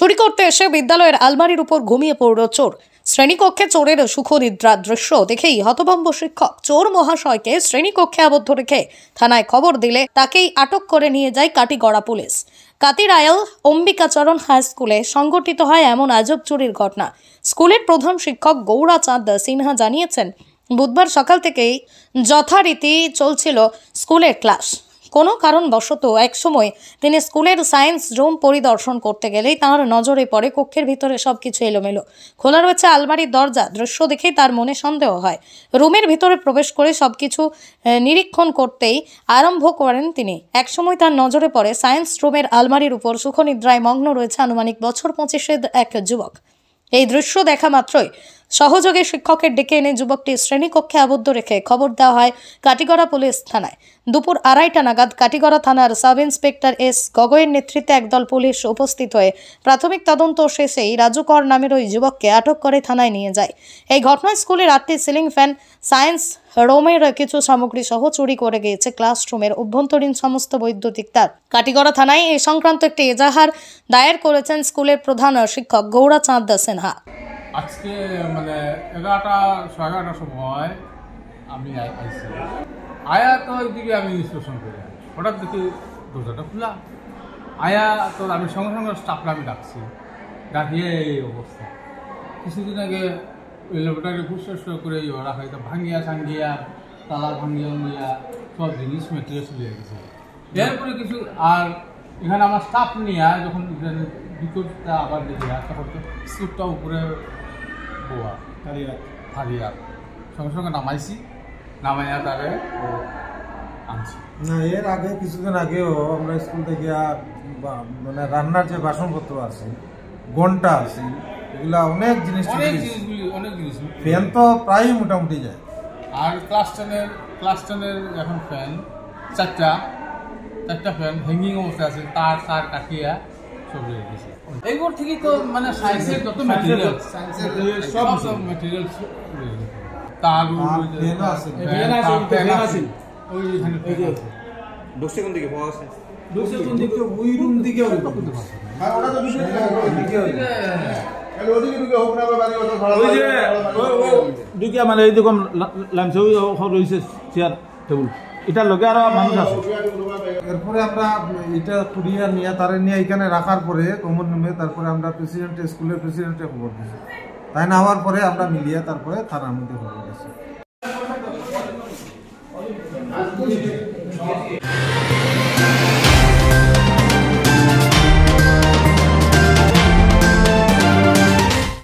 চুরি করতে এসে বিদ্যালয়ের আলমারির উপর ঘুমিয়ে পড়ল চোর। শ্রেণীকক্ষে চোরের সুখনিদ্রার দৃশ্য দেখেই হতভম্ব শিক্ষক। চোর মহাশয়কে শ্রেণীকক্ষে আবদ্ধ রেখে থানায় খবর দিলে তাকেই আটক করে নিয়ে যায় কাটিগড়া পুলিশ। কাতিরায়াল অম্বিকাচরণ হাই স্কুলে সংঘটিত হয় এমন আজব চুরির ঘটনা। স্কুলের প্রধান শিক্ষক গৌরাচাঁদ সিনহা জানিয়েছেন, বুধবার সকাল থেকেই যথারীতি চলছিল স্কুলের ক্লাস। কোনো কারণবশত একসময় তিনি স্কুলের সায়েন্স রুম পরিদর্শন করতে গেলেই তাঁর নজরে পড়ে কক্ষের ভিতরে সবকিছু এলোমেলো। খোলা রয়েছে আলমারির দরজা। দৃশ্য দেখেই তার মনে সন্দেহ হয়। রুমের ভিতরে প্রবেশ করে সবকিছু নিরীক্ষণ করতেই আরম্ভ করেন তিনি। একসময় তার নজরে পড়ে সায়েন্স রুমের আলমারির উপর সুখনিদ্রায় মগ্ন রয়েছে আনুমানিক বছর 25-এর এক যুবক। এই দৃশ্য দেখা মাত্রই সহযোগী শিক্ষকের ডেকে এনে যুবকটি শ্রেণীকক্ষে আবদ্ধ রেখে খবর দেওয়া হয় কাটিগড়া পুলিশ থানায়। দুপুর 2:30 নাগাদ কাটিগড়া থানার সাব ইন্সপেক্টর এস গগৈয়ের নেতৃত্বে একদল পুলিশ উপস্থিত হয়ে প্রাথমিক তদন্ত শেষেই রাজু কর নামের ওই যুবককে আটক করে থানায় নিয়ে যায়। এই ঘটনায় স্কুলের 8টি সিলিং ফ্যান, সায়েন্স রুমের কিছু সামগ্রী সহ চুরি করে গিয়েছে ক্লাসরুমের অভ্যন্তরীণ সমস্ত বৈদ্যুতিক তার। কাটিগড়া থানায় এই সংক্রান্ত একটি এজাহার দায়ের করেছেন স্কুলের প্রধান শিক্ষক গৌরাচাঁদ সিনহা। আজকে মানে 11টার সময় আমি আইছি। আয়া তো ওইদিকে আমি ইনস্পেকশন করি, হঠাৎ দেখি দরজাটা খোলা। আয়া তো আমি সঙ্গে সঙ্গে স্টাফরা আমি ডাকছি, ডাকিয়ে এই অবস্থা। কিছুদিন আগে ওই ল্যাবরেটরি ফুসফুস করে রাখা হয়তো ভাঙিয়া সাঙ্গিয়া তালা ভাঙিয়া সব জিনিস মেটেরিয়াল চলে গেছে। এরপরে কিছু আর এখানে আমার স্টাফ নিয়ে যখন ভিতরটা আবার দেখি তখন তো স্লিপটা উপরে বোয়া হারিয়া সঙ্গে সঙ্গে নামাইছি, নামাইয়া তারে আনছি। না, এর আগে কিছুদিন আগেও আমরা স্কুল থেকে মানে রান্নার যে বাসনপত্র আছে, ঘন্টা আছে, এগুলা অনেক জিনিস ফ্যান তো প্রায় মোটামুটি যায়। আর ক্লাস টেনের এখন ফ্যান চারটা ফ্যান হ্যাঙ্গিং অবস্থায় আছে, তার কাটিয়া সব রেখে দিয়েছে। এইগুলোর থেকেই তো মানে সায়েন্সের যত ম্যাটেরিয়াল সব ম্যাটেরিয়াল তার মানে এইরকম রয়েছে চেয়ার টেবিল, এটার লগে আরো মানুষ আছে। এরপরে আমরা এটা কুড়িয়ে নিয়ে তারে নিয়ে এখানে রাখার পরে কমন রুমে, তারপরে আমরা স্কুলের প্রেসিডেন্টে খবর দিয়েছি। তাই না হওয়ার পরে আমরা মিলিয়ে তারপরে থানার মধ্যে খবর দিয়েছি।